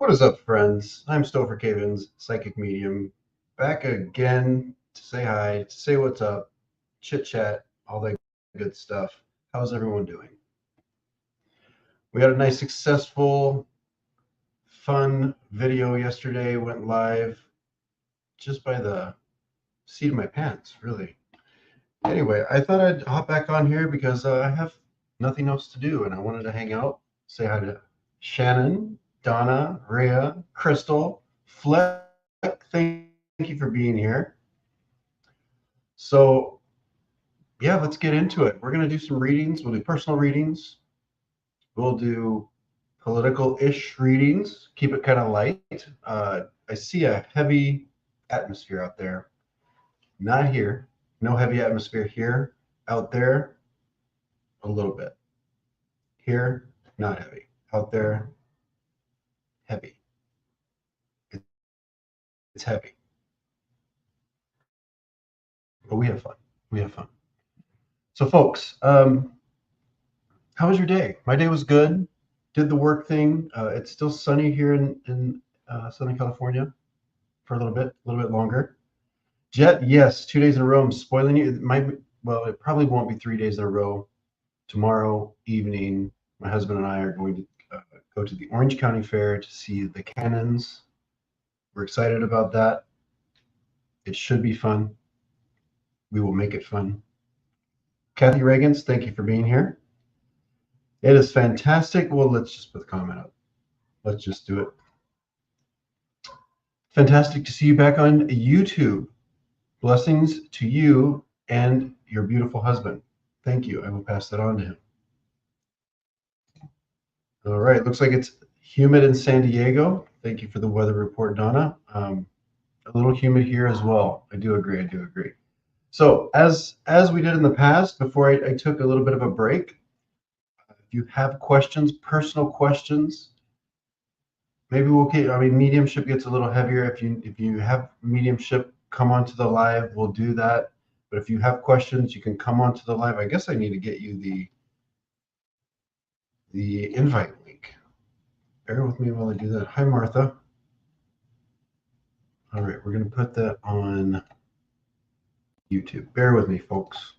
What is up, friends? I'm Stopher Cavens, psychic medium, back again to say hi, to say what's up, chit chat, all that good stuff. How's everyone doing? We had a nice, successful, fun video yesterday, went live just by the seat of my pants, really. Anyway, I thought I'd hop back on here because I have nothing else to do and I wanted to hang out, say hi to Shannon, Donna, Rhea, Crystal, Fleck. Thank you for being here. So, yeah, let's get into it. We're going to do some readings. We'll do personal readings. We'll do political-ish readings. Keep it kind of light. I see a heavy atmosphere out there. Not here. No heavy atmosphere here. Out there, a little bit. Here, not heavy. Out there, heavy. It's heavy. But we have fun. We have fun. So, folks, how was your day? My day was good. Did the work thing. It's still sunny here in Southern California for a little bit longer. Jet, yes, 2 days in a row. I'm spoiling you. It might be, well, it probably won't be 3 days in a row. Tomorrow evening, my husband and I are going to go to the Orange County Fair to see the cannons. We're excited about that. It should be fun. We will make it fun. Kathy Reagans, thank you for being here. It is fantastic. Well, let's just put the comment up. Let's just do it. Fantastic to see you back on YouTube. Blessings to you and your beautiful husband. Thank you. I will pass that on to him. All right. Looks like it's humid in San Diego. Thank you for the weather report, Donna. A little humid here as well. I do agree. I do agree. So as we did in the past, before I took a little bit of a break, if you have questions, personal questions, maybe we'll keep. I mean, mediumship gets a little heavier. If you have mediumship, come onto the live. We'll do that. But if you have questions, you can come onto the live. I guess I need to get you the invite link. Bear with me while I do that. Hi, Martha. All right, we're going to put that on YouTube. Bear with me, folks.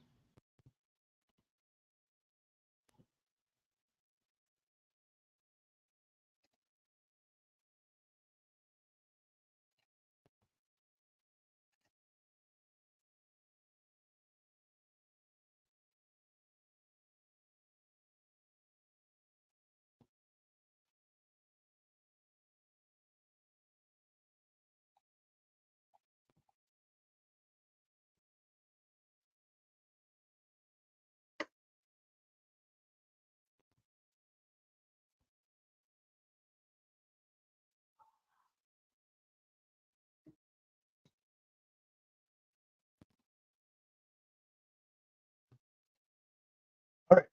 All right.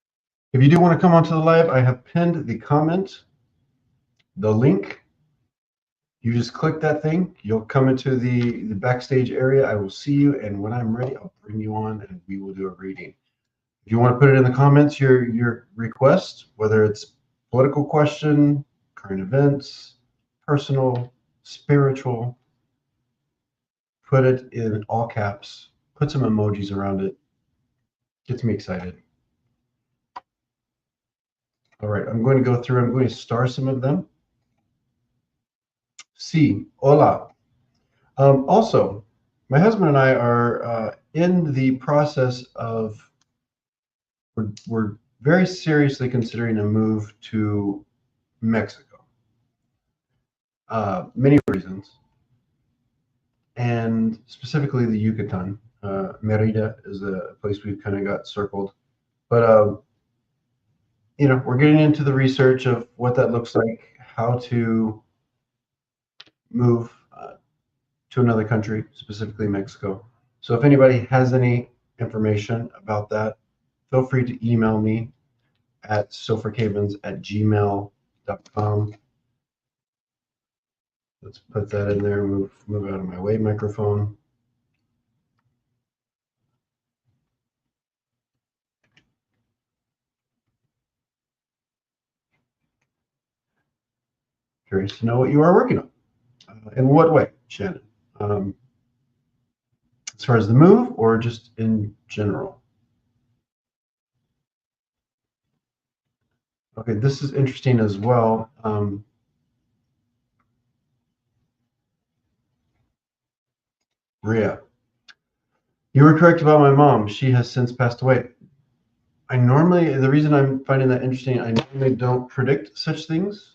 If you do want to come onto the live, I have pinned the comment, the link. You just click that thing. You'll come into the backstage area. I will see you, and when I'm ready, I'll bring you on, and we will do a reading. If you want to put it in the comments, your request, whether it's political question, current events, personal, spiritual, put it in all caps. Put some emojis around it. Gets me excited. All right, I'm going to go through. I'm going to star some of them. Sí, hola. Also, my husband and I are in the process of, we're very seriously considering a move to Mexico. Many reasons, and specifically the Yucatan. Merida is a place we've kind of got circled. But, we're getting into the research of what that looks like, how to move to another country, specifically Mexico. So if anybody has any information about that, feel free to email me at sofercavens@gmail.com. Let's put that in there. Move out of my way, microphone. Curious to know what you are working on. In what way, Shannon? Um, as far as the move or just in general? Okay, this is interesting as well. Rhea, you were correct about my mom. She has since passed away. The reason I'm finding that interesting, I normally don't predict such things.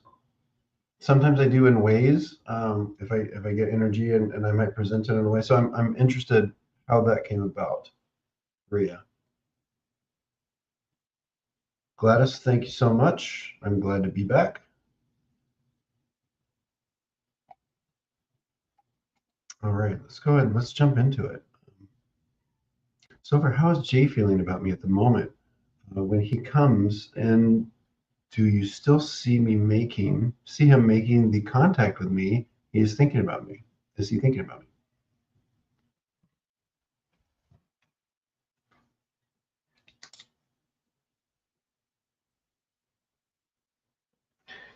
Sometimes I do in ways, if I get energy and I might present it in a way. So I'm interested how that came about. Rhea. Gladys, thank you so much. I'm glad to be back. All right, let's go ahead. Let's jump into it. Stopher, how is Jay feeling about me at the moment? When he comes, and do you still see him making the contact with me? He is thinking about me. Is he thinking about me?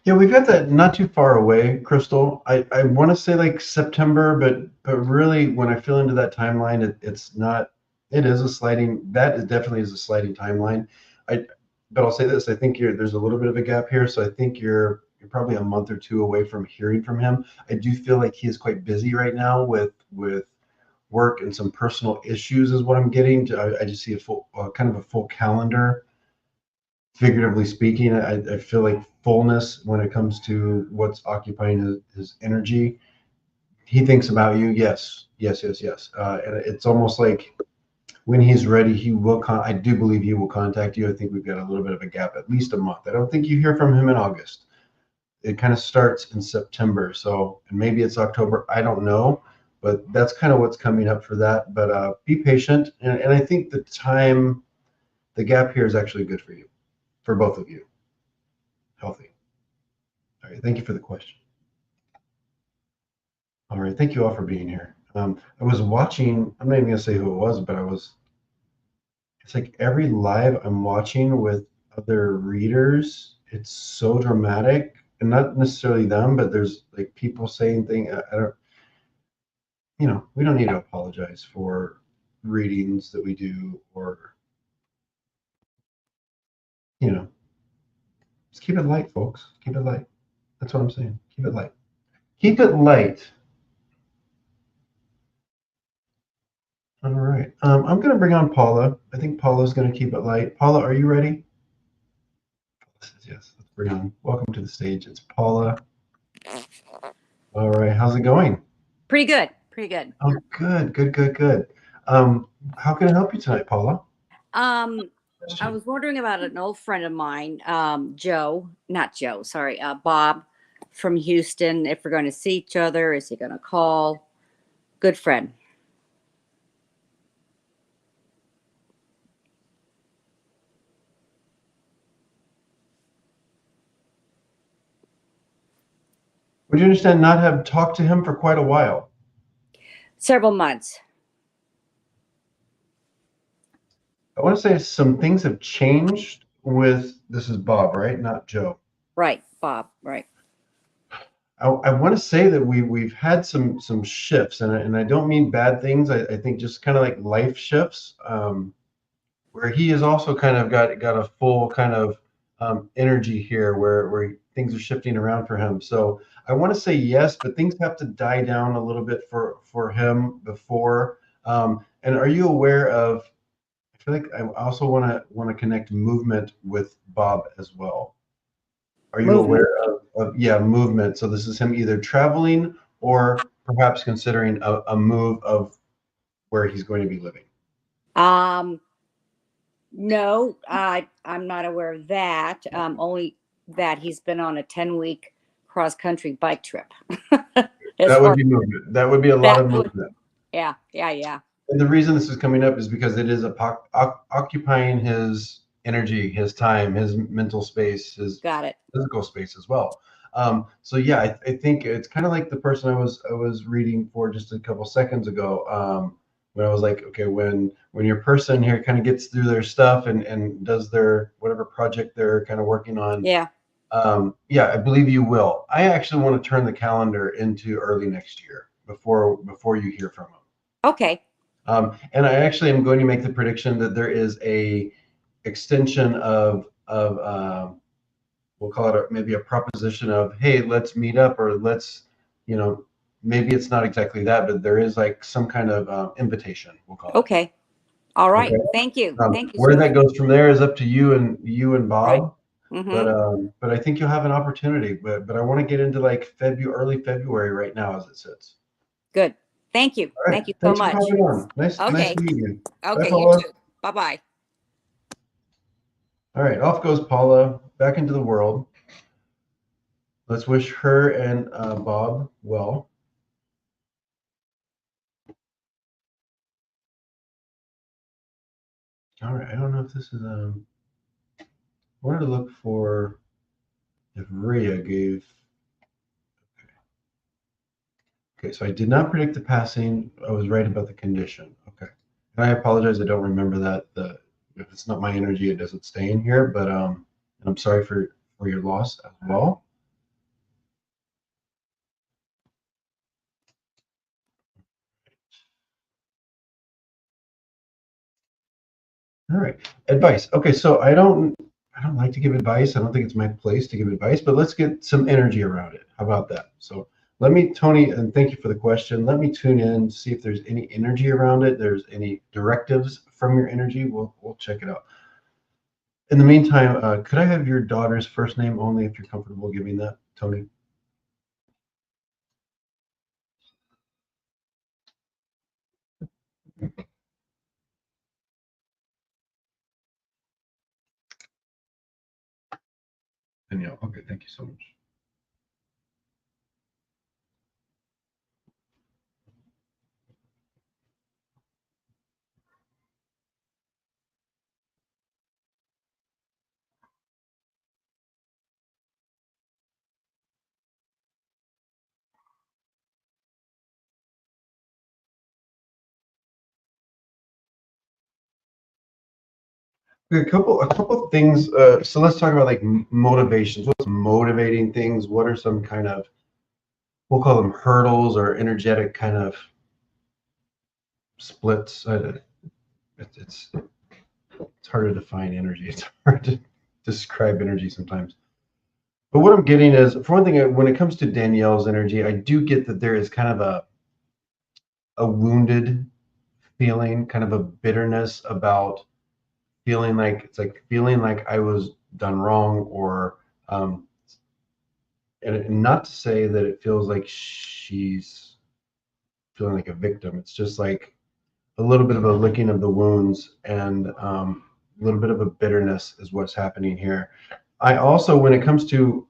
Yeah, we've got that not too far away, Crystal. I want to say like September, but really when I feel into that timeline, it's not. It is a sliding. That is definitely is a sliding timeline. I, but I'll say this: I think there's a little bit of a gap here, so I think you're probably a month or two away from hearing from him. I do feel like he is quite busy right now with work and some personal issues, is what I'm getting. I just see a full kind of a full calendar, figuratively speaking. I feel like fullness when it comes to what's occupying his energy. He thinks about you. Yes, yes, yes, yes. And it's almost like when he's ready, he will. I do believe he will contact you. I think we've got a little bit of a gap, at least a month. I don't think you hear from him in August. It kind of starts in September. So, and maybe it's October. I don't know, but that's kind of what's coming up for that. But be patient. And I think the gap here is actually good for you, for both of you. Healthy. All right. Thank you for the question. All right. Thank you all for being here. I was watching, I'm not even going to say who it was, but it's like every live I'm watching with other readers, it's so dramatic. And not necessarily them, but there's like people saying things. I don't, we don't need to apologize for readings that we do, or, you know, just keep it light, folks. Keep it light. That's what I'm saying. Keep it light. Keep it light. All right. I'm going to bring on Paula. I think Paula's going to keep it light. Paula, are you ready? Yes. Let's bring on. Welcome to the stage. It's Paula. All right. How's it going? Pretty good. Pretty good. Oh, good, good, good, good. How can I help you tonight, Paula? Um, I Question. was wondering about an old friend of mine, Joe, not Joe, sorry, Bob from Houston. If we're going to see each other, is he going to call? Good friend. Would you understand not have talked to him for quite a while? Several months. I want to say some things have changed with this is Bob, right? Not Joe. Right, Bob. Right. I want to say that we've had some shifts, and I don't mean bad things. I think just kind of like life shifts, where he has also kind of got a full kind of energy here, where things are shifting around for him. So I want to say yes, but things have to die down a little bit for him before. And are you aware of? I feel like I also want to connect movement with Bob as well. Are you Movement. aware of yeah, movement? So this is him either traveling or perhaps considering a move of where he's going to be living. Um, no, I'm not aware of that. Only that he's been on a 10-week cross country bike trip. As That would far be movement. That would be a lot that of would, movement. yeah, yeah, yeah. And the reason this is coming up is because it is occupying his energy, his time, his mental space, his Got it. physical space as well. So yeah, I think it's kind of like the person I was reading for just a couple seconds ago. When I was like, okay, when your person here kind of gets through their stuff and does their whatever project they're kind of working on, Yeah. Yeah, I believe you will. I actually want to turn the calendar into early next year before you hear from them. Okay. And I actually am going to make the prediction that there is a extension of we'll call it maybe a proposition of, hey, let's meet up, or let's, you know, maybe it's not exactly that, but there is like some kind of invitation, we'll call it. Okay. All right. Okay. Thank you. Thank you, Where sir. that goes from there is up to you and Right. Bob. Mm-hmm. But I think you'll have an opportunity. But I want to get into like early February right now as it sits. Good. Thank you. All right. Thank you so Thanks for much. coming on. Nice Okay. meeting you. Bye, Okay. You Paula. too. Bye-bye. All right, off goes Paula back into the world. Let's wish her and Bob well. All right, I don't know if this is I wanted to look for if Rhea gave. Okay, so I did not predict the passing. I was right about the condition. Okay, and I apologize. I don't remember that. If it's not my energy, it doesn't stay in here. But and I'm sorry for your loss as well. All right, advice. Okay, so I don't like to give advice. I don't think it's my place to give advice, but let's get some energy around it. How about that? So let me, Tony, and thank you for the question. Let me tune in, see if there's any energy around it. There's any directives from your energy. We'll check it out. In the meantime, could I have your daughter's first name only if you're comfortable giving that, Tony? Danielle. Okay, thank you so much. A couple of things. So let's talk about like motivations. What's motivating things? What are some kind of, we'll call them hurdles or energetic kind of splits? It's it's hard to define energy. It's hard to describe energy sometimes. But what I'm getting is, for one thing, when it comes to Danielle's energy, I do get that there is kind of a wounded feeling, kind of a bitterness about feeling like feeling like I was done wrong, or um, and not to say that it feels like she's feeling like a victim. It's just like a little bit of a licking of the wounds, and a little bit of a bitterness is what's happening here. I also, when it comes to,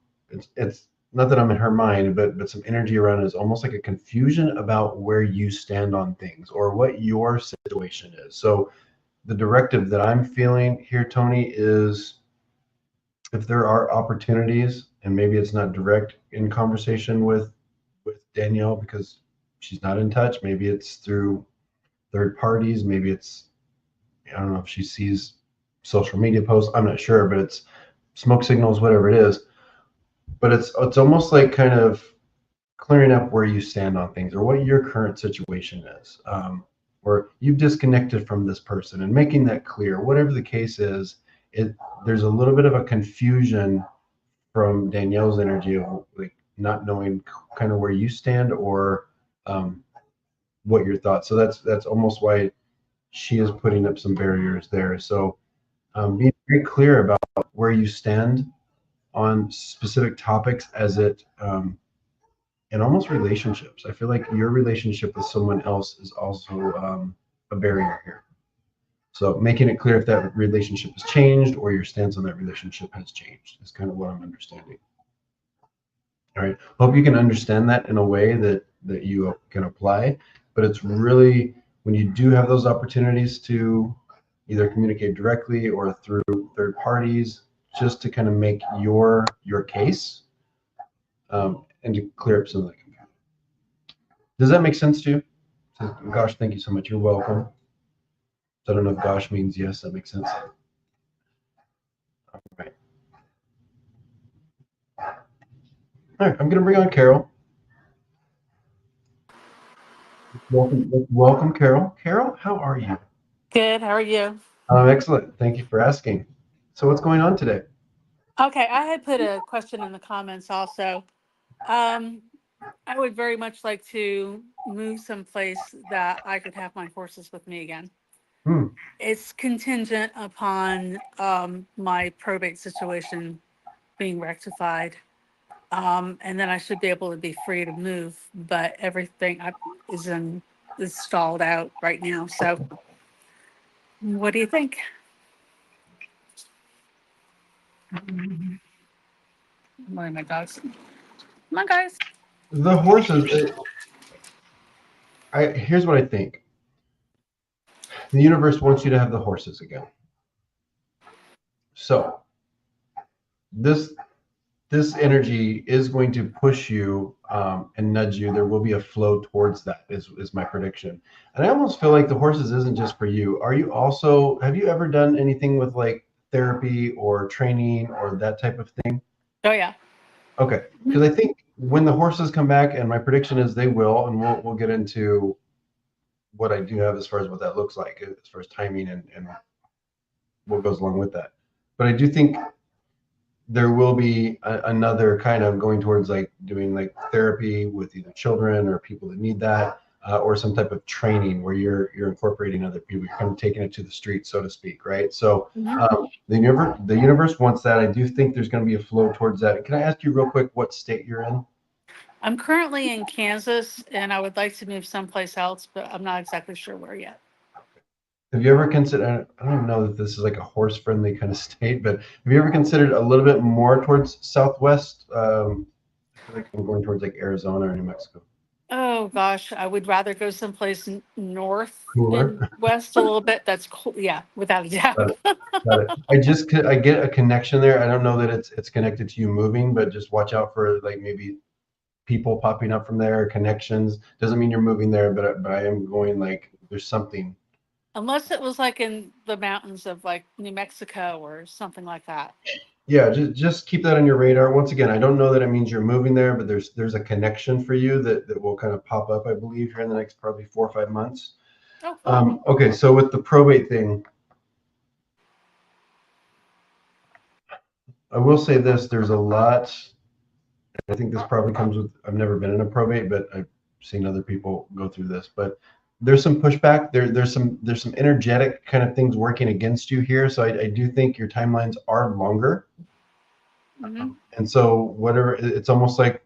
it's not that I'm in her mind, but some energy around it is almost like a confusion about where you stand on things or what your situation is. So the directive that I'm feeling here, Tony, is if there are opportunities, and maybe it's not direct in conversation with Danielle because she's not in touch. Maybe it's through third parties. Maybe it's, I don't know if she sees social media posts. I'm not sure, but it's smoke signals, whatever it is. But it's almost like kind of clearing up where you stand on things or what your current situation is, or you've disconnected from this person and making that clear. Whatever the case is, it there's a little bit of a confusion from Danielle's energy of like not knowing kind of where you stand or um, what your thoughts. So that's almost why she is putting up some barriers there. So being very clear about where you stand on specific topics as it and almost relationships. I feel like your relationship with someone else is also a barrier here. So making it clear if that relationship has changed or your stance on that relationship has changed is kind of what I'm understanding. All right. Hope you can understand that in a way that you can apply. But it's really when you do have those opportunities to either communicate directly or through third parties, just to kind of make your case and to clear up some of that. Does that make sense to you? Gosh, thank you so much. You're welcome. So I don't know if gosh means yes. That makes sense. All right. All right, I'm going to bring on Carol. Welcome, Carol. Carol, how are you? Good. How are you? Excellent. Thank you for asking. So, what's going on today? Okay, I had put a question in the comments also. Um, I would very much like to move someplace that I could have my horses with me again. Hmm. It's contingent upon my probate situation being rectified. And then I should be able to be free to move, but is in is stalled out right now. So, what do you think? Where are my dogs? Come on, guys. The horses. Here's what I think. The universe wants you to have the horses again. So this this energy is going to push you and nudge you. There will be a flow towards that. Is my prediction. And I almost feel like the horses isn't just for you. Are you also? Have you ever done anything with like therapy or training or that type of thing? Oh yeah. Okay, because I think when the horses come back, and my prediction is they will, and we'll get into what I do have as far as what that looks like, as far as timing and what goes along with that. But I do think there will be another kind of going towards like doing like therapy with either children or people that need that, or some type of training where you're incorporating other people. You're kind of taking it to the street, so to speak, right? So Mhm. the universe wants that. I do think there's going to be a flow towards that. Can I ask you real quick what state you're in? I'm currently in Kansas and I would like to move someplace else, but I'm not exactly sure where yet. Have you ever considered, I don't even know that this is like a horse friendly kind of state, but have you ever considered a little bit more towards Southwest? I feel like I'm going towards like Arizona or New Mexico. Oh gosh, I would rather go someplace north Cooler. and west a little bit. That's cool. Yeah, without a doubt. Got it. Got it. I get a connection there. I don't know that it's connected to you moving, but just watch out for like maybe people popping up from there, connections. Doesn't mean you're moving there, but I am going like there's something. Unless it was like in the mountains of like New Mexico or something like that. Yeah, just keep that on your radar. Once again, I don't know that it means you're moving there, but there's a connection for you that will kind of pop up, I believe, here in the next probably 4 or 5 months. Oh, cool. Okay, so with the probate thing, I will say this: there's a lot. I think this probably comes with. I've never been in a probate, but I've seen other people go through this. But there's some pushback. There's some energetic kind of things working against you here. So I do think your timelines are longer. Hmm. And so whatever, it's almost like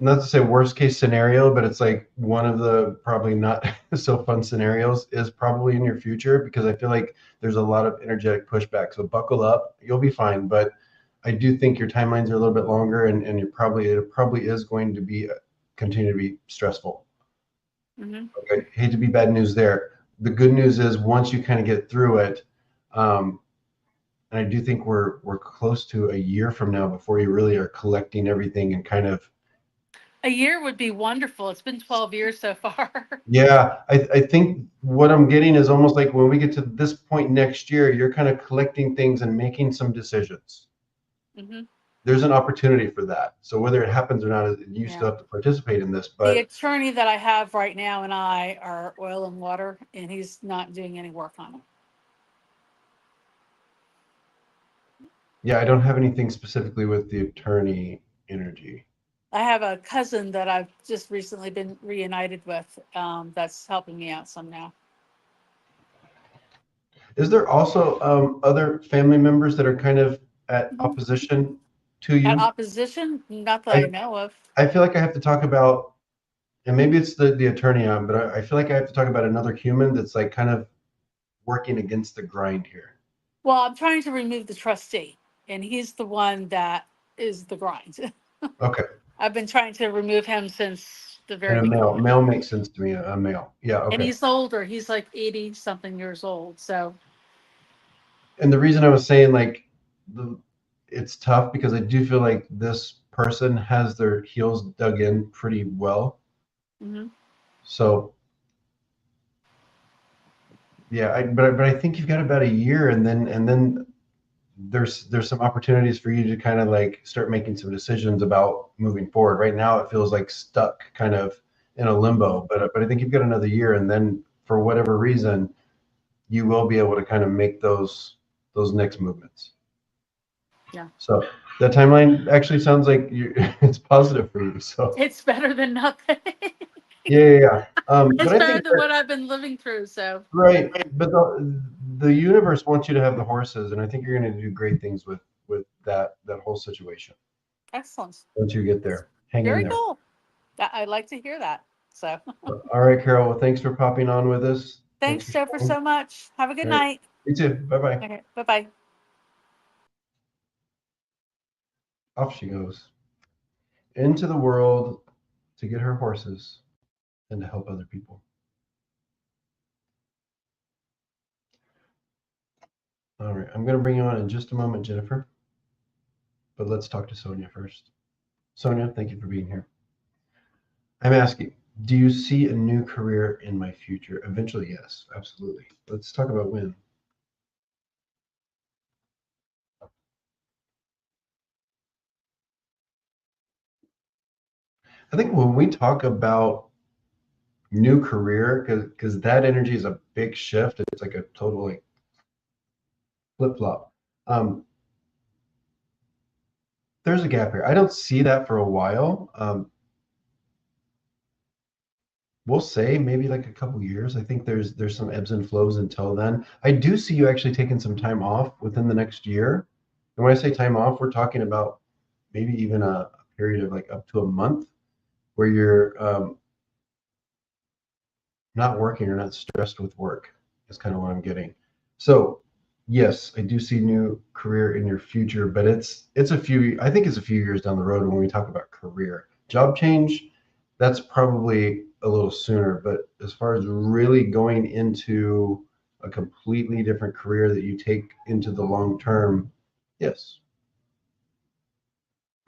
not to say worst case scenario, but it's like one of the probably not so fun scenarios is probably in your future because I feel like there's a lot of energetic pushback. So buckle up, you'll be fine. But I do think your timelines are a little bit longer, and it probably is going to be continue to be stressful. Hmm. Okay, hate to be bad news there. The good news is once you kind of get through it, um, and I do think we're close to a year from now before you really are collecting everything and kind of. A year would be wonderful. It's been 12 years so far. Yeah, I think what I'm getting is almost like when we get to this point next year, you're kind of collecting things and making some decisions. Hmm. There's an opportunity for that. So whether it happens or not, you still Yeah. have to participate in this. The But attorney that I have right now and I are oil and water, and he's not doing any work on it. yeah, I don't have anything specifically with the attorney energy. I have a cousin that I've just recently been reunited with, that's helping me out some now. Is there also other family members that are kind of at Mhm. opposition to At you? opposition, not that I I know of. I feel like I have to talk about, and maybe it's the attorney on, but I feel like I have to talk about another human that's like kind of working against the grind here. Well, I'm trying to remove the trustee, and he's the one that is the grind. Okay. I've been trying to remove him since the And very a male. beginning. Male makes sense to me. A male. Yeah. And Okay. he's older. He's like 80 something years old. So, And the reason I was saying like the it's tough because I do feel like this person has their heels dug in pretty well. mhm. So yeah, but I think you've got about a year, and then there's some opportunities for you to kind of like start making some decisions about moving forward. Right now, it feels like stuck kind of in a limbo, but I think you've got another year, and then for whatever reason, you will be able to kind of make those next movements. Yeah. So that timeline actually sounds like it's positive for you. So It's better than nothing. yeah. It's But I better think than what I've been living through. So right, but the universe wants you to have the horses, and I think you're going to do great things with that whole situation excellent. once you get there. Hang in Very there. cool. I'd like to hear that. So All right, Carol. Well, thanks for popping on with us. Thanks thanks, for Stopher, sharing. so much. Have a good All right. night. You too. Bye bye. Okay. Bye bye. Off she goes into the world to get her horses and to help other people. All right, I'm going to bring you on in just a moment, Jennifer. But let's talk to Sonia first. Sonia, thank you for being here. I'm asking, do you see a new career in my future? Eventually, yes, absolutely. Let's talk about when. I think when we talk about new career, because that energy is a big shift. It's like a total like flip flop. There's a gap here. I don't see that for a while. We'll say maybe like a couple years. I think there's some ebbs and flows until then. I do see you actually taking some time off within the next year. And when I say time off, we're talking about maybe even a period of like up to a month where you're not working or not stressed with work. Is kind of what I'm getting. So yes, I do see new career in your future, but I think it's a few years down the road when we talk about career. Job change, that's probably a little sooner, but as far as really going into a completely different career that you take into the long term, yes.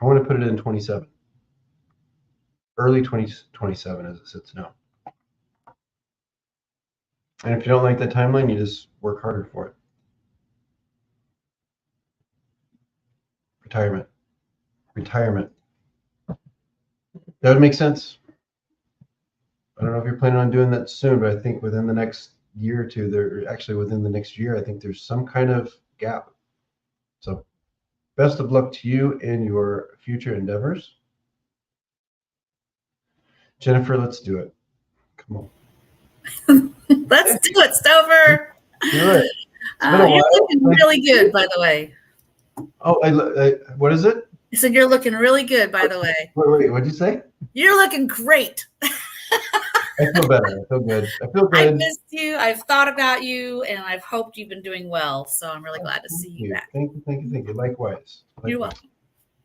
I want to put it in 27, early 2027 as it sits now. And if you don't like that timeline, you just work harder for it. Retirement. That would make sense. I don't know if you're planning on doing that soon, but I think within the next year or two, within the next year, I think there's some kind of gap. So best of luck to you in your future endeavors. Jennifer, let's do it. Come on. Let's do it, Stopher. Do it. It's been a You're while. looking really good, by the way. Oh, what is it? I said you're looking really good, by the way. Wait, what'd you say? You're looking great. I feel better. I feel good. I feel I good. missed you. I've thought about you, and I've hoped you've been doing well. So I'm really glad to see you back. Thank you. Likewise. You're welcome.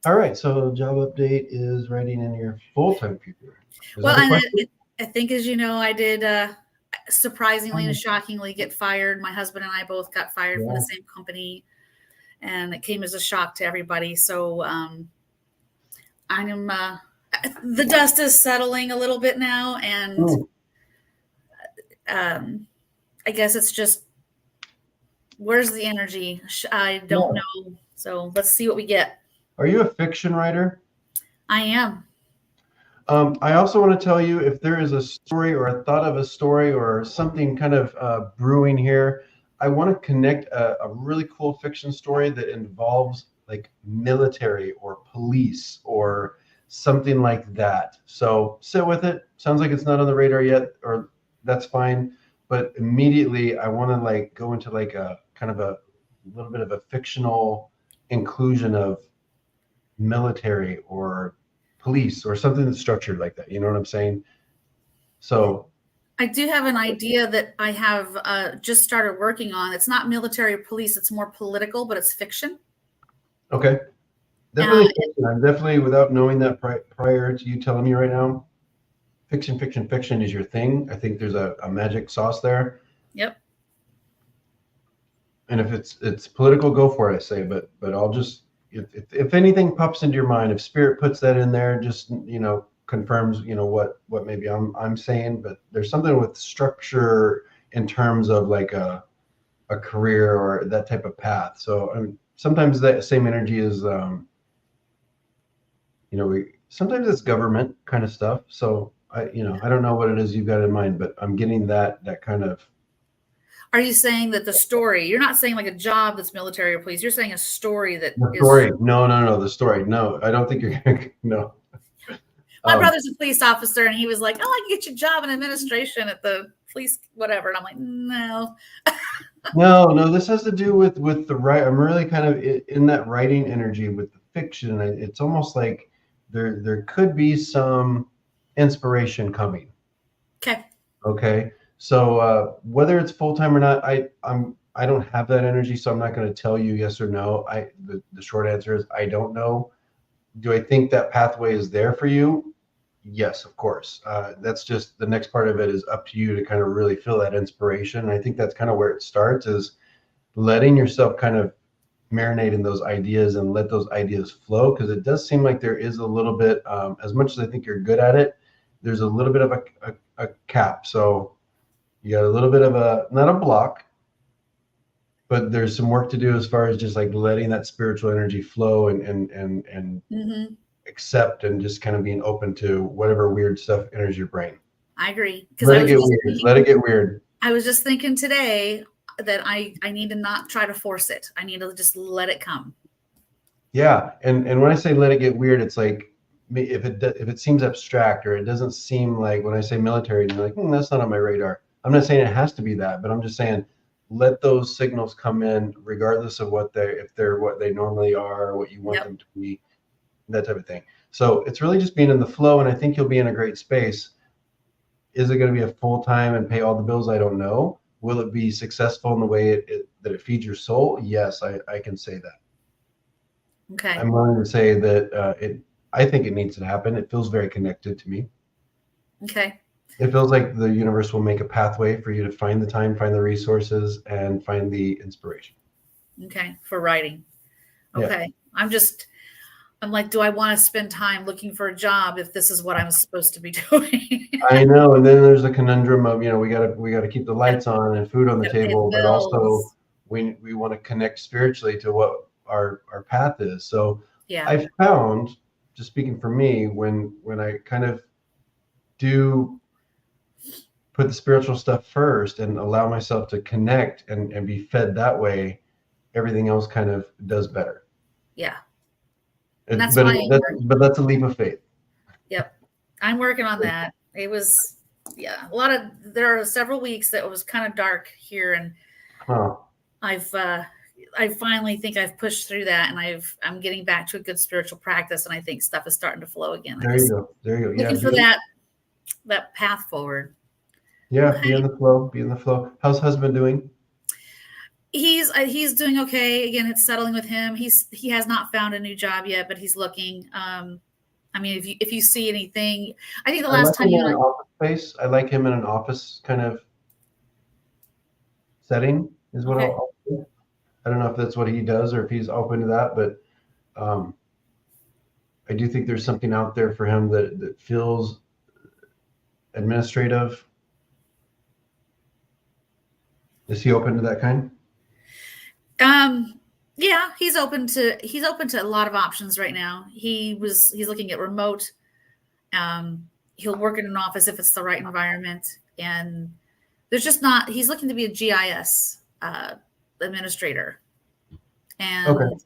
All right, so job update is writing in your full-time future. Well, and I think, as you know, I did surprisingly and shockingly get fired. My husband and I both got fired from the same company, and it came as a shock to everybody. So the dust is settling a little bit now, and I guess it's just, where's the energy? I don't know. So let's see what we get. Are you a fiction writer? I am. I also want to tell you, if there is a story or a thought of a story or something kind of brewing here, I want to connect a really cool fiction story that involves like military or police or something like that. So sit with it. Sounds like it's not on the radar yet, or that's fine. But immediately I want to like go into like a kind of a little bit of a fictional inclusion of military or police or something that's structured like that. You know what I'm saying? So I do have an idea that I have just started working on. It's not military or police. It's more political, but it's fiction. Okay. Definitely fiction. I'm definitely, without knowing that prior to you telling me right now, fiction is your thing. I think there's a magic sauce there. Yep. And if it's political, go for it, I say. But I'll just, if anything pops into your mind, if spirit puts that in there, just confirms what maybe I'm saying. But there's something with structure in terms of like a career or that type of path. So sometimes that same energy is, sometimes it's government kind of stuff. So I don't know what it is you've got in mind, but I'm getting that kind of. Are you saying that the story, you're not saying like a job that's military or police, you're saying a story that The is. story. No, the story. No, I don't think you're going to, no. My brother's a police officer, and he was like, "Oh, I can get you a job in administration at the police, whatever." And I'm like, "No." No, this has to do with the right. I'm really kind of in that writing energy with the fiction. It's almost like there could be some inspiration coming. Okay. Okay. So whether it's full time or not, I don't have that energy, so I'm not going to tell you yes or no. The short answer is I don't know. Do I think that pathway is there for you? Yes, of course. That's just the next part of it is up to you to kind of really feel that inspiration. And I think that's kind of where it starts, is letting yourself kind of marinate in those ideas and let those ideas flow. Because it does seem like there is a little bit, as much as I think you're good at it, there's a little bit of a cap. So you got a little bit of not a block, but there's some work to do as far as just like letting that spiritual energy flow and Mm-hmm. accept and just kind of being open to whatever weird stuff enters your brain. I agree. Because Let it get weird. I was just thinking today that I need to not try to force it. I need to just let it come. Yeah, and when I say let it get weird, it's like if it seems abstract or it doesn't seem like, when I say military, you're like, that's not on my radar. I'm not saying it has to be that, but I'm just saying let those signals come in regardless of if they're what they normally are or what you want them to be, that type of thing. So it's really just being in the flow, and I think you'll be in a great space. Is it going to be a full time and pay all the bills? I don't know. Will it be successful in the way that it feeds your soul? Yes, I can say that. Okay. I'm willing to say that I think it needs to happen. It feels very connected to me. Okay. It feels like the universe will make a pathway for you to find the time, find the resources, and find the inspiration. Okay. For writing. Okay. Yeah. I'm like, do I want to spend time looking for a job if this is what I'm supposed to be doing? I know. And then there's a conundrum of, we got to keep the lights on and food on the table, but also we want to connect spiritually to what our path is. So yeah. I found, just speaking for me, when I kind of do put the spiritual stuff first and allow myself to connect and be fed that way, everything else kind of does better. Yeah. But that's a leap of faith. Yep. I'm working on that. It was, there are several weeks that it was kind of dark here, and I finally think I've pushed through that, and I'm getting back to a good spiritual practice, and I think stuff is starting to flow again. There you go. Looking for that path forward. Yeah. Okay. Be in the flow. How's husband doing? He's doing okay. Again, it's settling with him. He has not found a new job yet, but he's looking. I mean, if you see anything, I think the last time you office space, I like him in an office kind of setting is what I'll do. I don't know if that's what he does or if he's open to that, but I do think there's something out there for him that feels administrative. Is he open to that kind? Yeah, he's open to a lot of options right now. He's looking at remote. He'll work in an office if it's the right environment. And he's looking to be a GIS administrator. And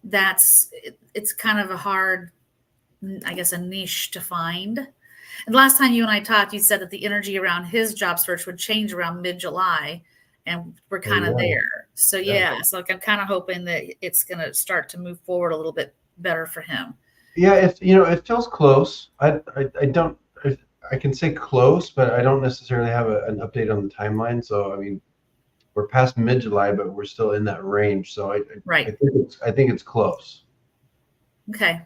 it's kind of a hard, I guess, a niche to find. And last time you and I talked, you said that the energy around his job search would change around mid-July. And we're kind of there. So so I'm kind of hoping that it's going to start to move forward a little bit better for him. Yeah, it feels close. I can say close, but I don't necessarily have an update on the timeline. So I mean, we're past mid-July, but we're still in that range. So I think it's close. Okay.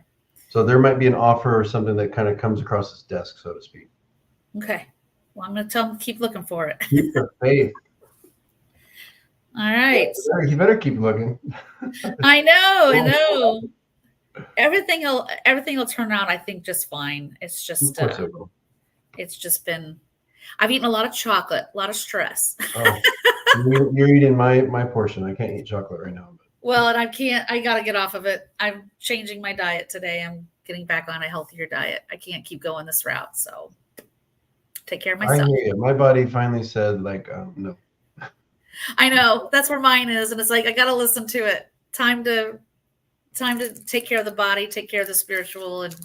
So there might be an offer or something that kind of comes across his desk, so to speak. Okay. Well, I'm going to tell him to keep looking for it. Keep the faith. All right. You better keep looking. I know. Everything will turn out, I think, just fine. It's just been, I've eaten a lot of chocolate, a lot of stress. Oh, you're eating my portion. I can't eat chocolate right now. Well, and I got to get off of it. I'm changing my diet today. I'm getting back on a healthier diet. I can't keep going this route. So take care of I myself. hear you. My body finally said, like, no. I know that's where mine is. And it's like, I got to listen to it. Time to take care of the body, take care of the spiritual, and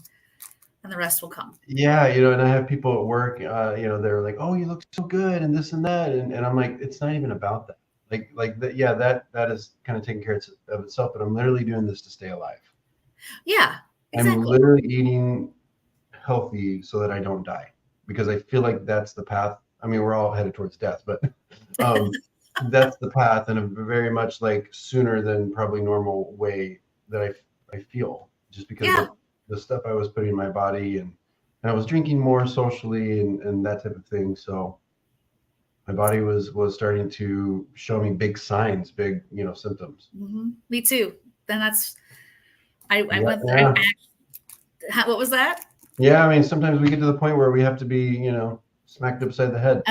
the rest will come. Yeah, and I have people at work, they're like, "Oh, you look so good," and this and that, and I'm like, it's not even about that. Like that, yeah, that is kind of taking care of itself, but I'm literally doing this to stay alive. Yeah, I'm exactly. literally eating healthy so that I don't die, because I feel like that's the path. I mean, we're all headed towards death, but that's the path, and a very much like sooner than probably normal way that I feel, just because Yeah. of the stuff I was putting in my body, and I was drinking more socially and that type of thing. So my body was starting to show me big signs, big symptoms. Me too. Then that's I Yeah, went. yeah. What was that? Yeah, I mean, sometimes we get to the point where we have to be, smacked upside the head.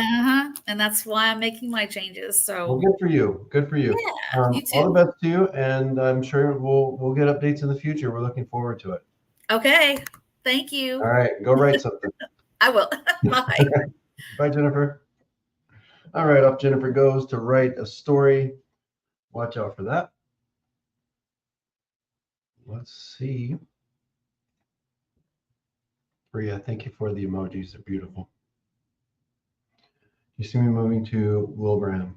And that's why I'm making my changes. Well, So good for you. Good for you. yeah, you All the too. best to you, and I'm sure we'll get updates in the future. We're looking forward to it. Okay. Thank All you. right, go write something. I will. Bye. Bye, Jennifer. All right, off Jennifer goes to write a story. Watch out for that. Let's see. Priya, thank you for the emojis. They're beautiful. You see me moving to Wilbraham.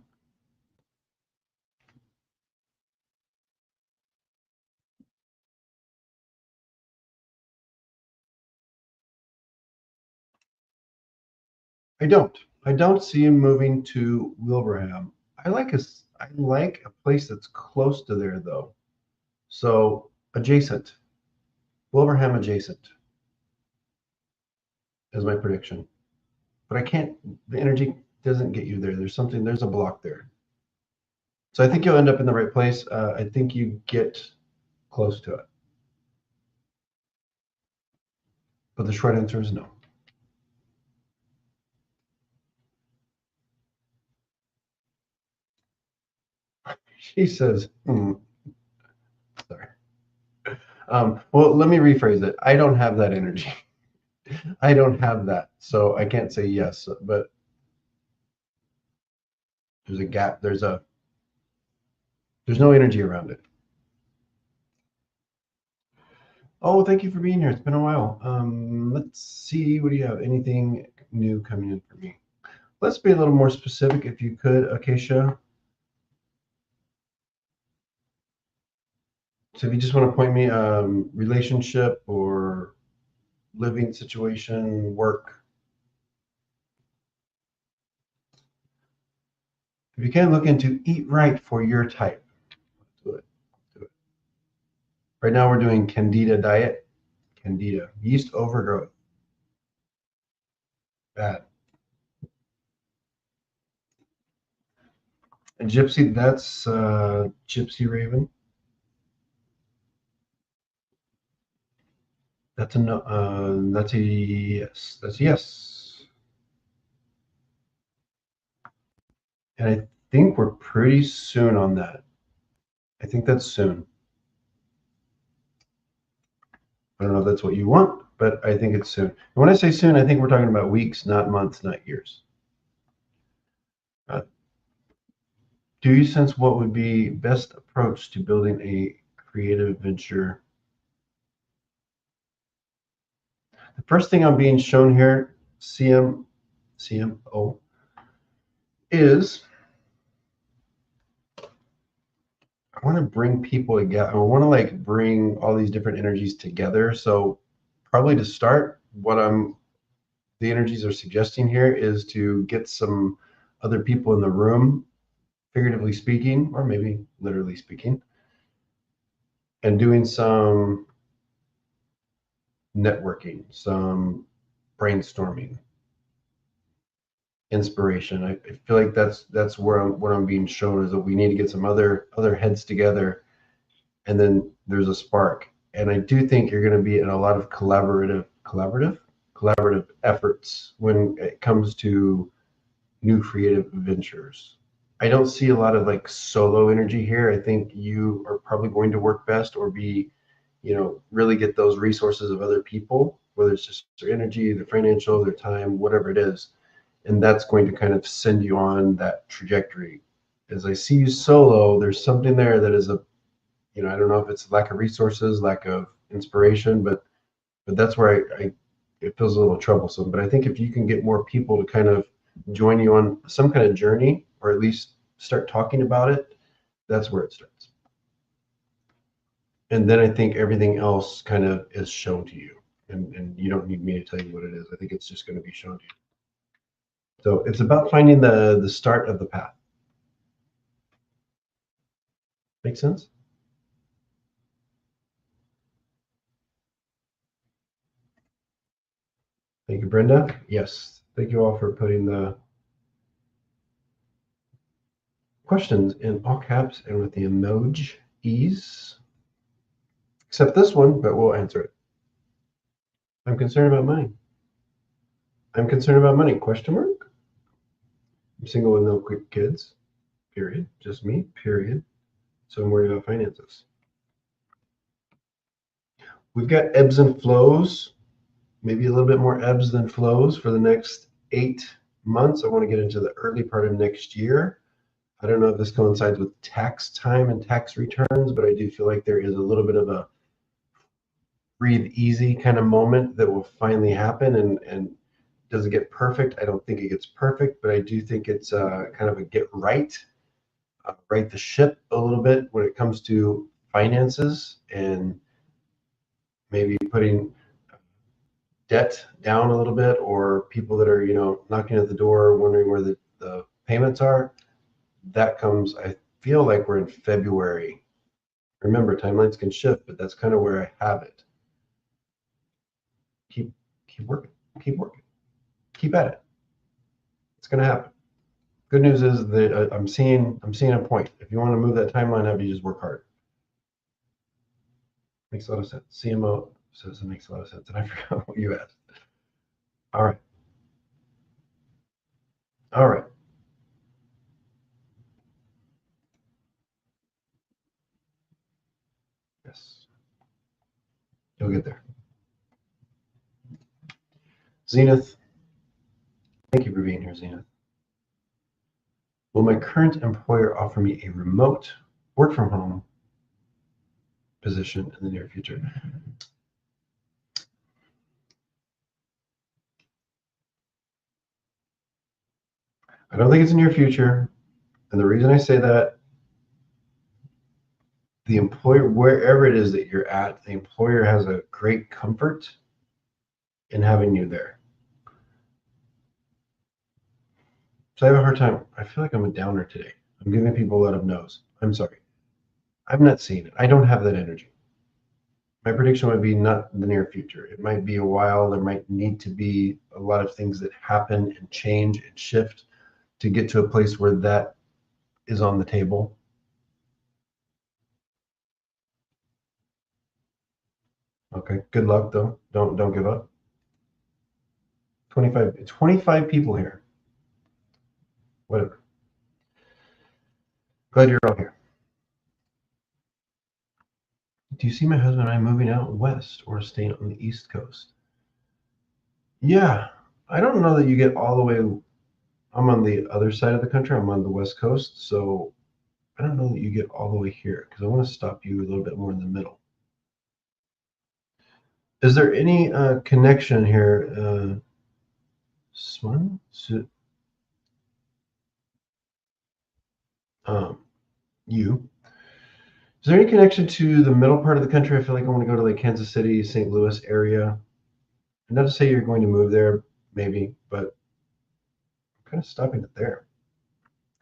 I don't. I don't see him moving to Wilbraham. I like a place that's close to there though. So adjacent. Wilbraham adjacent is my prediction. But I can't, the energy doesn't get you there. There's a block there. So I think you'll end up in the right place. I think you get close to it. But the short answer is no. She says, sorry. Well, let me rephrase it. I don't have that energy. I don't have that. So I can't say yes, but there's a gap. There's no energy around it. Oh, thank you for being here. It's been a while. Let's see. What do you have? Anything new coming in for me? Let's be a little more specific, if you could, Acacia. So if you just want to point me, relationship or living situation, work. If you can, look into eat right for your type. Do it. Do it. Right now we're doing Candida diet. Candida, yeast overgrowth. Bad. And Gypsy, that's Gypsy Raven. That's a no. That's a yes. That's a yes. And I think we're pretty soon on that. I think that's soon. I don't know if that's what you want, but I think it's soon. And when I say soon, I think we're talking about weeks, not months, not years. Do you sense what would be best approach to building a creative venture? The first thing I'm being shown here, CMO, is I want to bring people together. I want to like bring all these different energies together. So probably to start, the energies are suggesting here is to get some other people in the room, figuratively speaking, or maybe literally speaking, and doing some networking, some brainstorming, inspiration. I feel like that's where what I'm being shown is that we need to get some other heads together, and then there's a spark. And I do think you're going to be in a lot of collaborative efforts when it comes to new creative ventures. I don't see a lot of like solo energy here. I think you are probably going to work best or be, really get those resources of other people, whether it's just their energy, their financial, their time, whatever it is. And that's going to kind of send you on that trajectory. As I see you solo, there's something there that is I don't know if it's lack of resources, lack of inspiration, but that's where it feels a little troublesome. But I think if you can get more people to kind of join you on some kind of journey, or at least start talking about it, that's where it starts. And then I think everything else kind of is shown to you. And you don't need me to tell you what it is. I think it's just going to be shown to you. So it's about finding the start of the path. Make sense? Thank you, Brenda. Yes. Thank you all for putting the questions in all caps and with the emojis. Except this one, but we'll answer it. I'm concerned about money. I'm concerned about money, question mark? I'm single with no quick kids, period. Just me, period. So I'm worried about finances. We've got ebbs and flows, maybe a little bit more ebbs than flows for the next 8 months. I want to get into the early part of next year. I don't know if this coincides with tax time and tax returns, but I do feel like there is a little bit of a breathe easy kind of moment that will finally happen. And does it get perfect? I don't think it gets perfect, but I do think it's kind of a get right the ship a little bit when it comes to finances and maybe putting debt down a little bit, or people that are, knocking at the door wondering where the payments are. That comes, I feel like we're in February. Remember, timelines can shift, but that's kind of where I have it. Keep working, keep at it. It's going to happen. Good news is that I'm seeing a point. If you want to move that timeline up, you just work hard. Makes a lot of sense. CMO says it makes a lot of sense, and I forgot what you asked. All right. Yes. You'll get there. Zenith. Thank you for being here, Zenith. Will my current employer offer me a remote work from home position in the near future? I don't think it's near future. And the reason I say that, the employer, wherever it is that you're at, the employer has a great comfort in having you there. So I have a hard time. I feel like I'm a downer today. I'm giving people a lot of no's. I'm sorry. I'm not seeing it. I don't have that energy. My prediction would be not the near future. It might be a while. There might need to be a lot of things that happen and change and shift to get to a place where that is on the table. Okay, good luck though. Don't give up. 25 people here. Whatever. Glad you're all here. Do you see my husband and I moving out west or staying on the East Coast? Yeah, I don't know that you get all the way. I'm on the other side of the country. I'm on the West Coast, so I don't know that you get all the way here because I want to stop you a little bit more in the middle. Is there any connection here? Swan? You. Is there any connection to the middle part of the country? I feel like I want to go to like Kansas City, St. Louis area. And not to say you're going to move there, maybe, but I'm kind of stopping it there.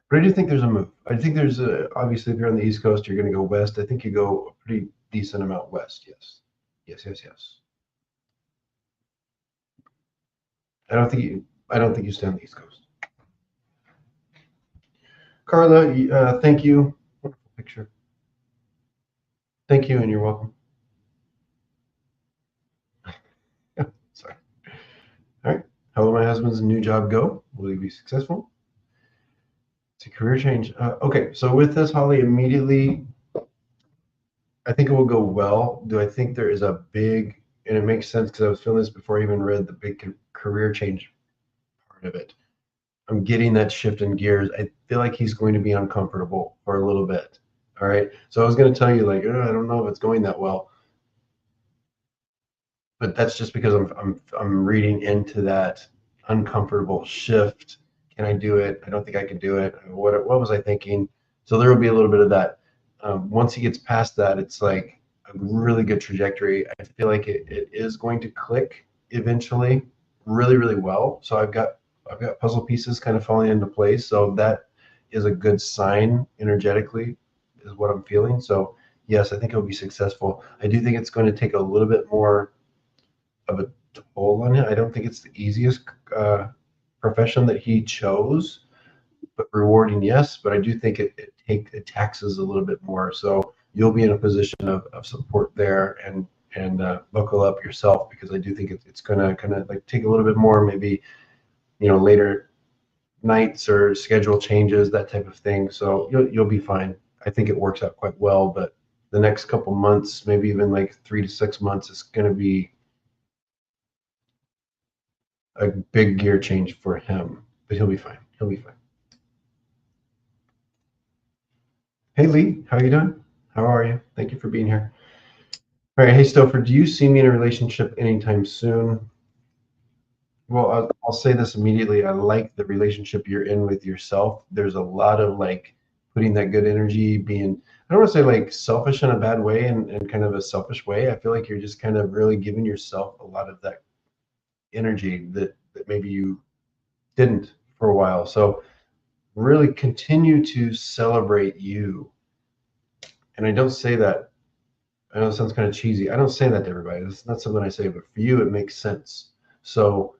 But I do think there's a move. I think there's obviously if you're on the East Coast, you're going to go west. I think you go a pretty decent amount west. Yes. I don't think you stay on the East Coast. Carla, thank you. Wonderful picture. Thank you, and you're welcome. Sorry. All right. How will my husband's new job go? Will he be successful? It's a career change. Okay, so with this, Holly, immediately, I think it will go well. Do I think there is a big, and it makes sense because I was feeling this before I even read the big career change part of it. I'm getting that shift in gears. I feel like he's going to be uncomfortable for a little bit. All right. So I was going to tell you, like, I don't know if it's going that well, but that's just because I'm reading into that uncomfortable shift. Can I do it? I don't think I can do it. What was I thinking? So there will be a little bit of that. Once he gets past that, it's like a really good trajectory. I feel like it is going to click eventually, really, really well. So I've got puzzle pieces kind of falling into place. So that is a good sign energetically, is what I'm feeling. So yes, I think it'll be successful. I do think it's going to take a little bit more of a toll on it. I don't think it's the easiest profession that he chose, but rewarding, yes. But I do think it taxes a little bit more. So you'll be in a position of support there, and buckle up yourself, because I do think it's going to kind of like take a little bit more, maybe later nights or schedule changes, that type of thing. So you'll be fine. I think it works out quite well, but the next couple months, maybe even like 3 to 6 months, is going to be a big gear change for him, but he'll be fine. He'll be fine. Hey Lee, how you doing? How are you? Thank you for being here. All right, hey Stopher, do you see me in a relationship anytime soon? Well, I'll say this immediately. I like the relationship you're in with yourself. There's a lot of like putting that good energy, being, I don't want to say like selfish in a bad way and kind of a selfish way. I feel like you're just kind of really giving yourself a lot of that energy that maybe you didn't for a while. So really continue to celebrate you. And I don't say that, I know it sounds kind of cheesy. I don't say that to everybody. It's not something I say, but for you, it makes sense. So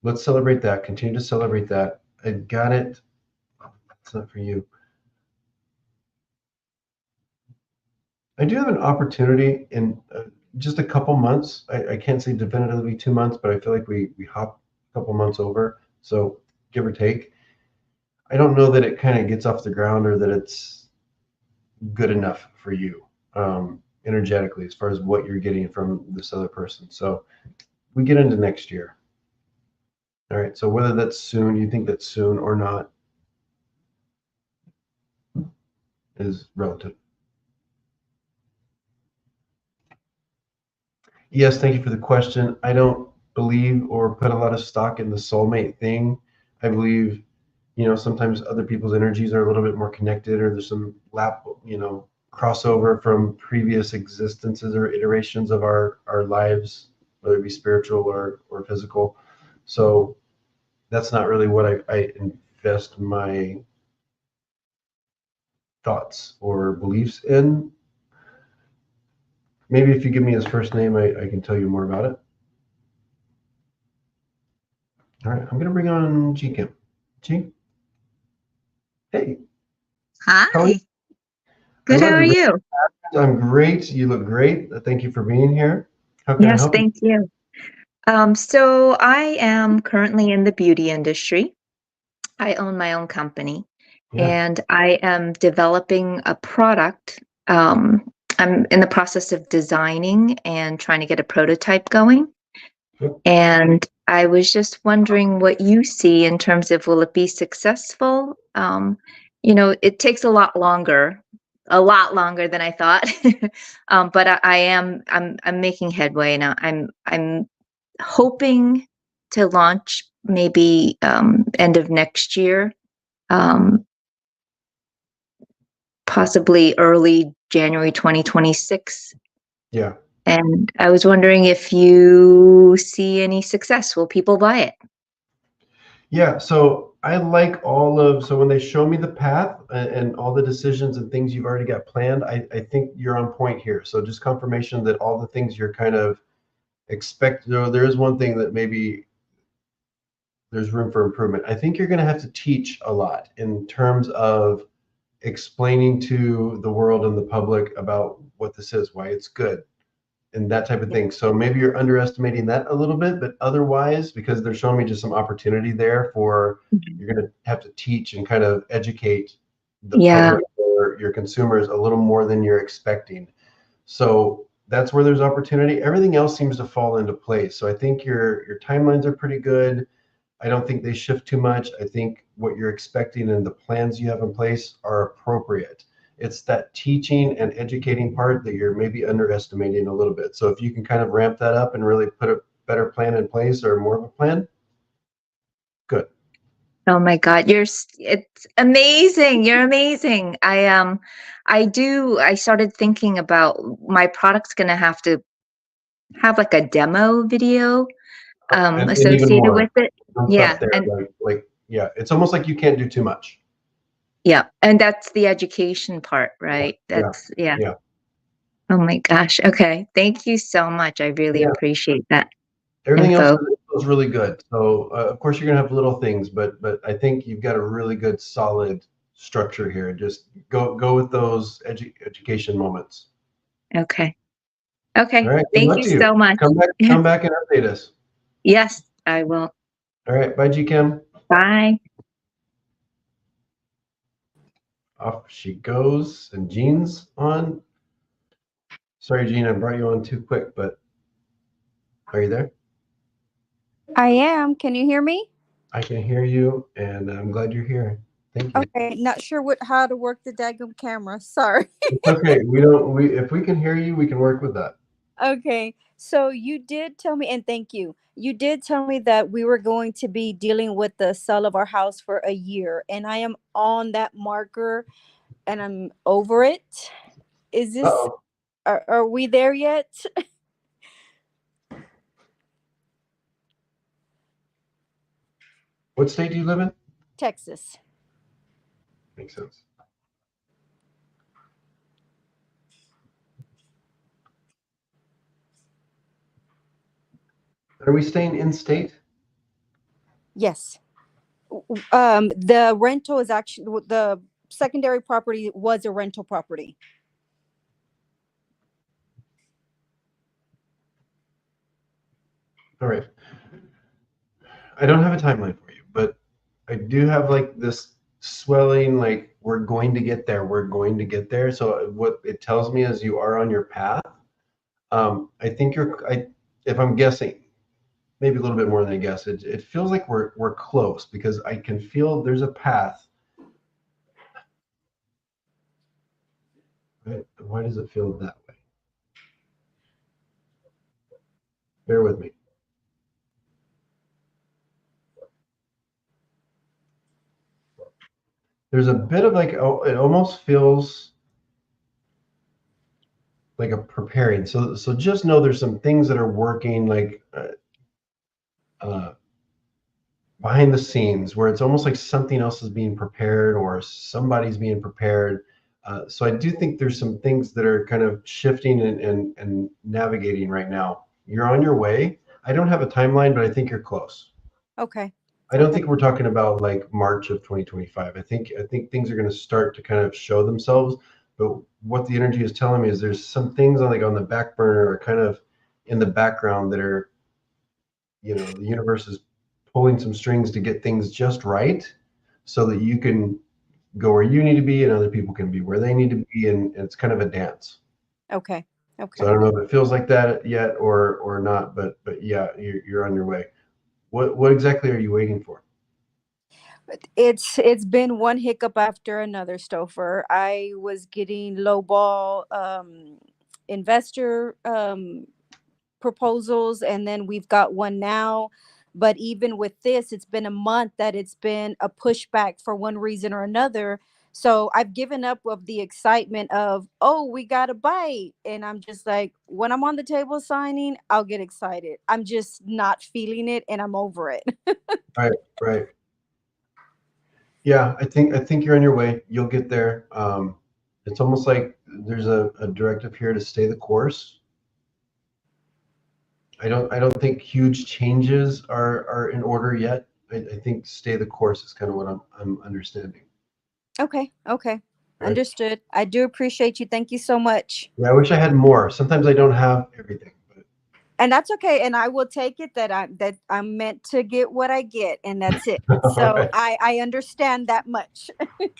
let's celebrate that. Continue to celebrate that. I got it. It's not for you. I do have an opportunity in just a couple months. I can't say definitively 2 months, but I feel like we hop a couple months over. So give or take. I don't know that it kind of gets off the ground or that it's good enough for you energetically as far as what you're getting from this other person. So we get into next year. All right. So whether that's soon, you think that's soon or not, is relative. Yes, thank you for the question. I don't believe or put a lot of stock in the soulmate thing. I believe, sometimes other people's energies are a little bit more connected, or there's some crossover from previous existences or iterations of our lives, whether it be spiritual or physical. So that's not really what I invest my thoughts or beliefs in. Maybe if you give me his first name, I can tell you more about it. All right, I'm going to bring on G Kim. G? Hey. Hi. Good, how are you? I'm great. You look great. Thank you for being here. How can I help you? Thank you. So I am currently in the beauty industry. I own my own company, and I am developing a product. I'm in the process of designing and trying to get a prototype going. And I was just wondering what you see in terms of, will it be successful? It takes a lot longer than I thought. But I'm making headway now. I'm hoping to launch maybe end of next year, possibly early January 2026. Yeah. And I was wondering if you see any success. Will people buy it? Yeah, so I like so when they show me the path and all the decisions and things you've already got planned, I think you're on point here. So just confirmation that all the things you're kind of expect, there is one thing that maybe there's room for improvement. I think you're going to have to teach a lot in terms of explaining to the world and the public about what this is, why it's good. and that type of thing. So maybe you're underestimating that a little bit, but otherwise, because they're showing me just some opportunity there for you're going to have to teach and kind of educate the Yeah. public or your consumers a little more than you're expecting. So that's where there's opportunity. Everything else seems to fall into place. So I think your timelines are pretty good. I don't think they shift too much. I think what you're expecting and the plans you have in place are appropriate. It's that teaching and educating part that you're maybe underestimating a little bit. So if you can kind of ramp that up and really put a better plan in place or more of a plan, good. Oh my God, it's amazing. You're amazing. I started thinking about my product's gonna have to have like a demo video And even associated more with it. some Yeah, stuff there, and like yeah, it's almost like you can't do too much. yeah, and that's the education part, right? Yeah, That's yeah. yeah, Oh my gosh. Okay. Thank you so much. I really yeah. appreciate that Everything else info. is really good. So of course you're gonna have little things, but I think you've got a really good solid structure here. Just go with those education moments. Okay. All Okay. right. Good Thank luck you to you. so much. Come back and update us. Yes, I will. All right. Bye, G Kim. Bye. Off she goes, and Jean's on. Sorry, Jean, I brought you on too quick, but are you there? I am. Can you hear me? I can hear you, and I'm glad you're here. Thank you. Okay, not sure how to work the daggum camera. Sorry. It's okay. We if we can hear you, we can work with that. Okay, so you did tell me, and thank you. You did tell me that we were going to be dealing with the sale of our house for a year, and I am on that marker, and I'm over it. Is this? Uh-oh. Are we there yet? What state do you live in? Texas. Makes sense. Are we staying in state? Yes. The rental is actually the secondary property was a rental property. All right. I don't have a timeline for you, but I do have like this swelling, like we're going to get there. We're going to get there. So what it tells me is you are on your path. I think if I'm guessing, maybe a little bit more than I guess, it feels like we're close because I can feel there's a path. Right? Why does it feel that way? Bear with me. There's a bit of like, oh, it almost feels like a preparing. So just know there's some things that are working like behind the scenes where it's almost like something else is being prepared or somebody's being prepared. So I do think there's some things that are kind of shifting and navigating right now. You're on your way. I don't have a timeline, but I think you're close. Okay. I don't Okay. think we're talking about like March of 2025. I think things are going to start to kind of show themselves. But what the energy is telling me is there's some things on the back burner or kind of in the background that are, the universe is pulling some strings to get things just right so that you can go where you need to be and other people can be where they need to be. And it's kind of a dance. Okay. So I Okay. don't know if it feels like that yet or not, but yeah, you're on your way. What exactly are you waiting for? It's been one hiccup after another, Stopher. I was getting lowball investor proposals, and then we've got one now. But even with this, it's been a month that it's been a pushback for one reason or another. So I've given up of the excitement of, oh, we got a bite. And I'm just like, when I'm on the table signing, I'll get excited. I'm just not feeling it and I'm over it. Right, right. Yeah, I think you're on your way. You'll get there. It's almost like there's a directive here to stay the course. I don't think huge changes are in order yet. I think stay the course is kind of what I'm understanding. Okay. Okay. Understood. I do appreciate you. Thank you so much. Yeah, I wish I had more. Sometimes I don't have everything. But And that's okay. And I will take it that I'm meant to get what I get, and that's it. all So right. I understand that much.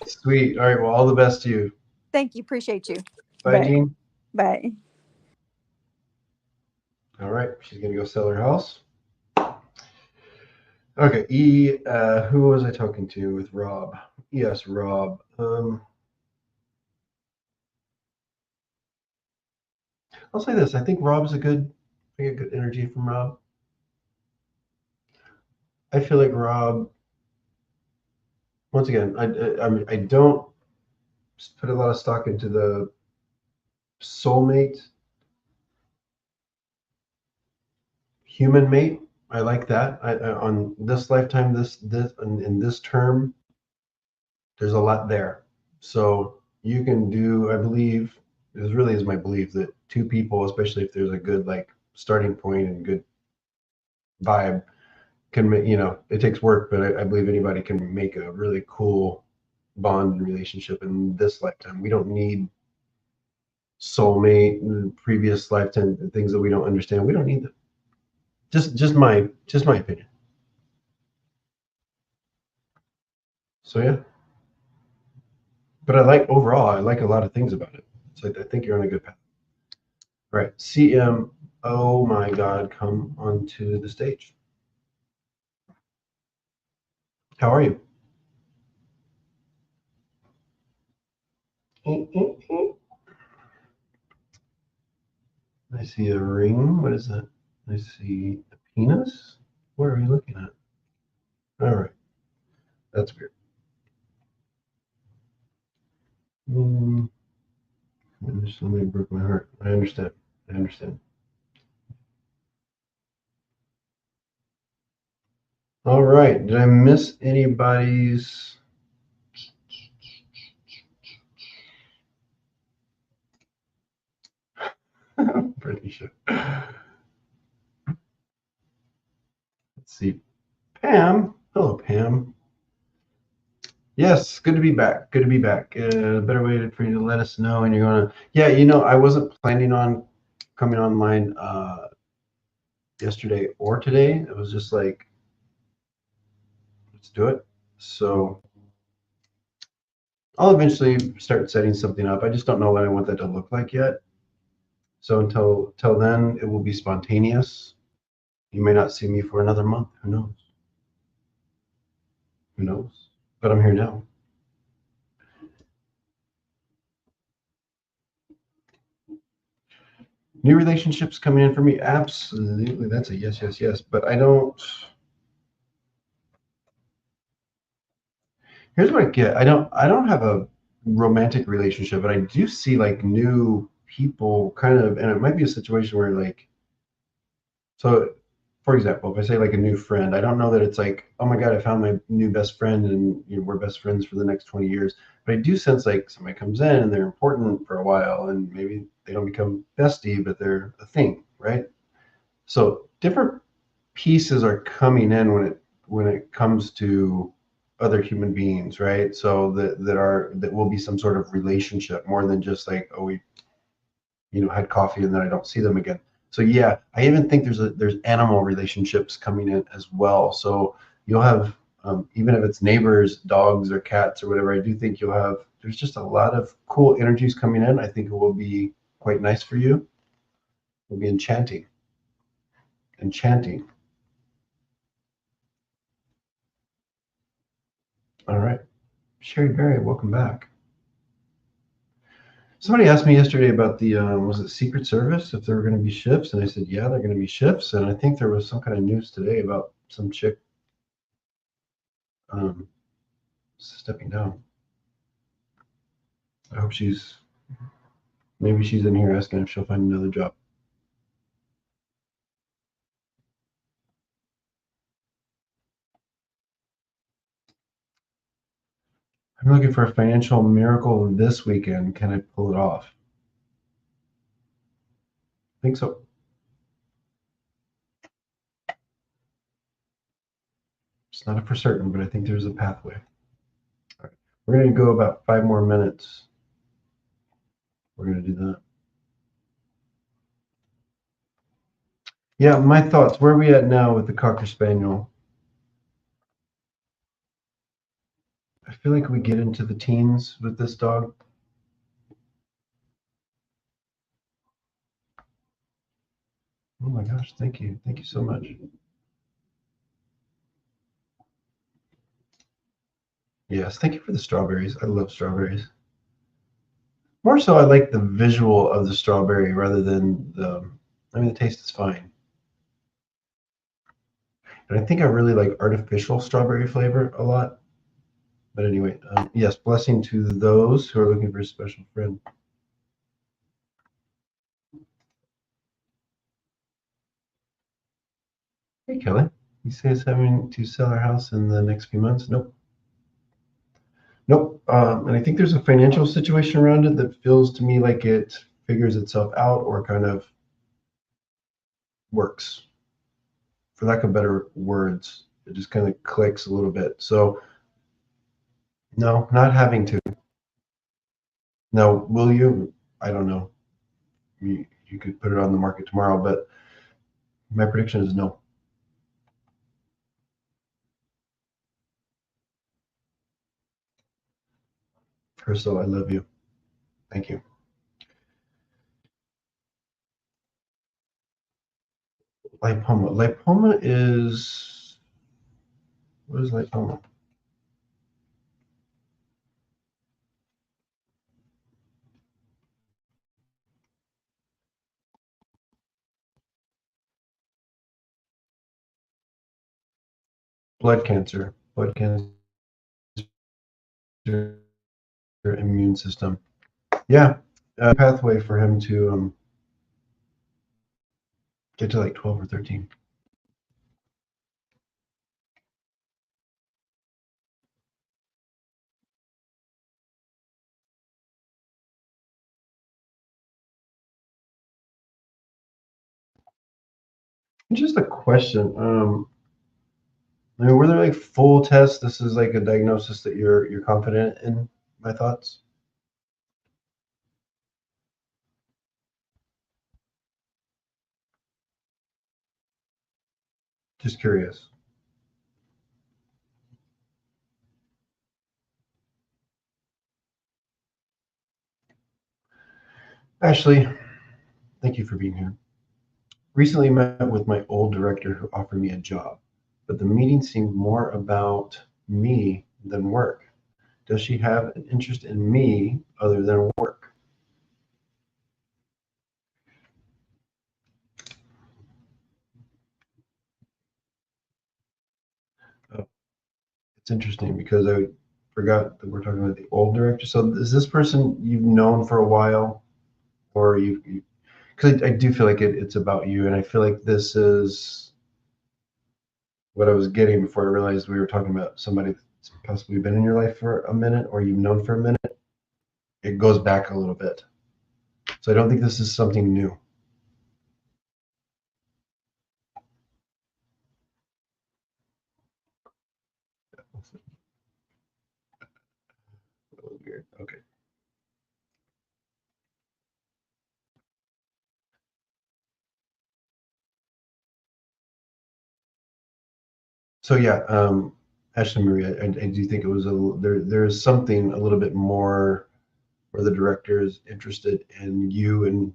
Sweet. All right. Well, all the best to you. Thank you. Appreciate you. Bye, Bye. Jean. Bye. All right. She's going to go sell her house. Okay. Who was I talking to with Rob? Yes, Rob. I'll say this. I think Rob's I get good energy from Rob. I feel like Rob, once again, I don't put a lot of stock into the soulmate, human mate. I like that. On this lifetime, this in this term, there's a lot there. So you can do, I believe, this really is my belief that two people, especially if there's a good like starting point and good vibe, can make, it takes work, but I believe anybody can make a really cool bond and relationship in this lifetime. We don't need soulmate and previous lifetime things that we don't understand. We don't need them. Just my opinion. So yeah. But overall, I like a lot of things about it. So I think you're on a good path. All right. CM, oh my God, come onto the stage. How are you? I see a ring. What is that? I see a penis. What are we looking at? All right. That's weird. Somebody broke my heart. I understand. All right. Did I miss anybody's? Pretty sure. Let's see. Pam. Hello, Pam. Yes, good to be back. Good to be back. A better way for you to let us know, and you're gonna. Yeah, I wasn't planning on coming online yesterday or today. It was just like, let's do it. So I'll eventually start setting something up. I just don't know what I want that to look like yet. So until then, it will be spontaneous. You may not see me for another month. Who knows? Who knows? But I'm here now. New relationships coming in for me. Absolutely. That's a yes, yes, yes. But I don't. Here's what I get. I don't have a romantic relationship, but I do see like new people kind of, and it might be a situation where like, so for example, if I say like a new friend, I don't know that it's like, oh my God, I found my new best friend and we're best friends for the next 20 years. But I do sense like somebody comes in and they're important for a while and maybe they don't become bestie, but they're a thing, right? So different pieces are coming in when it comes to other human beings, right? So that will be some sort of relationship more than just like, oh, we had coffee and then I don't see them again. So yeah, I even think there's animal relationships coming in as well. So you'll have even if it's neighbors, dogs or cats or whatever, I do think there's just a lot of cool energies coming in. I think it will be quite nice for you. It will be enchanting. All right. Sherry Berry, welcome back. Somebody asked me yesterday about the was it Secret Service, if there were going to be shifts, and I said, yeah, they're going to be shifts. And I think there was some kind of news today about some chick stepping down. I hope maybe she's in here asking if she'll find another job. I'm looking for a financial miracle this weekend. Can I pull it off? I think so. It's not for certain, but I think there's a pathway. All right. We're going to go about 5 more minutes. We're going to do that. Yeah, my thoughts. Where are we at now with the Cocker Spaniel? I feel like we get into the teens with this dog. Oh my gosh, thank you. Thank you so much. Yes, thank you for the strawberries. I love strawberries. More so, I like the visual of the strawberry rather than I mean, the taste is fine. And I think I really like artificial strawberry flavor a lot. But anyway, yes, blessing to those who are looking for a special friend. Hey, Kelly. You say it's having to sell our house in the next few months? Nope. Nope. And I think there's a financial situation around it that feels to me like it figures itself out or kind of works. For lack of better words, it just kind of clicks a little bit. So, no, not having to. Now, will you? I don't know. You could put it on the market tomorrow, but my prediction is no. Crystal, I love you. Thank you. Lipoma. Lipoma is, what is lipoma? Blood cancer. Blood cancer, immune system. Yeah, a pathway for him to get to like 12 or 13. Just a question. I mean, were there like full tests? This is like a diagnosis that you're confident in. My thoughts. Just curious. Ashley, thank you for being here. Recently met with my old director who offered me a job, but the meeting seemed more about me than work. Does she have an interest in me other than work? Oh, it's interesting because I forgot that we're talking about the old director. So is this person you've known for a while, or because I do feel like it's about you, and I feel like this is what I was getting before I realized we were talking about somebody that's possibly been in your life for a minute, or you've known for a minute. It goes back a little bit. So I don't think this is something new. That was weird. Okay. So yeah, Ashley Marie, I do think it was there is something a little bit more where the director is interested in you in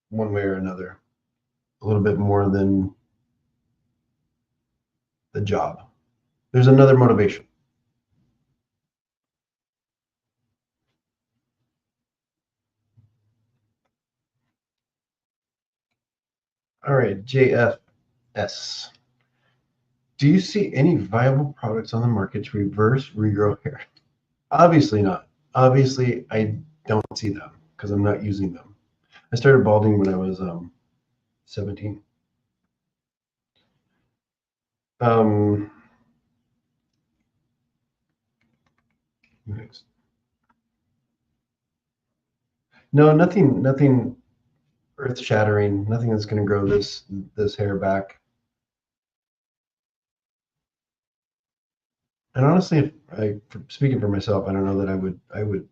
one way or another, a little bit more than the job. There's another motivation. All right, JFS. Do you see any viable products on the market to reverse regrow hair? Obviously not. Obviously, I don't see them because I'm not using them. I started balding when I was 17. Um, next. No, nothing earth shattering. Nothing that's going to grow this hair back. And honestly, if speaking for myself, I don't know that I would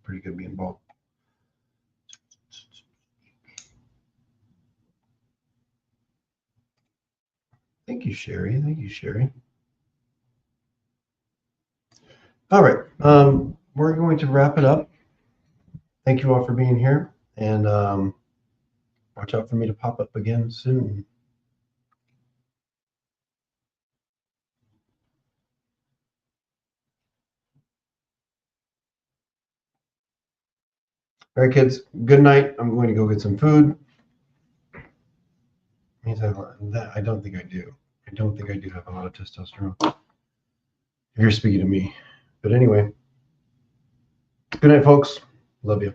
pretty good being bald. Thank you, Sherry. Thank you, Sherry. All right. We're going to wrap it up. Thank you all for being here. And watch out for me to pop up again soon. All right, kids. Good night. I'm going to go get some food. Means I don't think I do. I don't think I do have a lot of testosterone. If you're speaking to me. But anyway, good night, folks. Love you.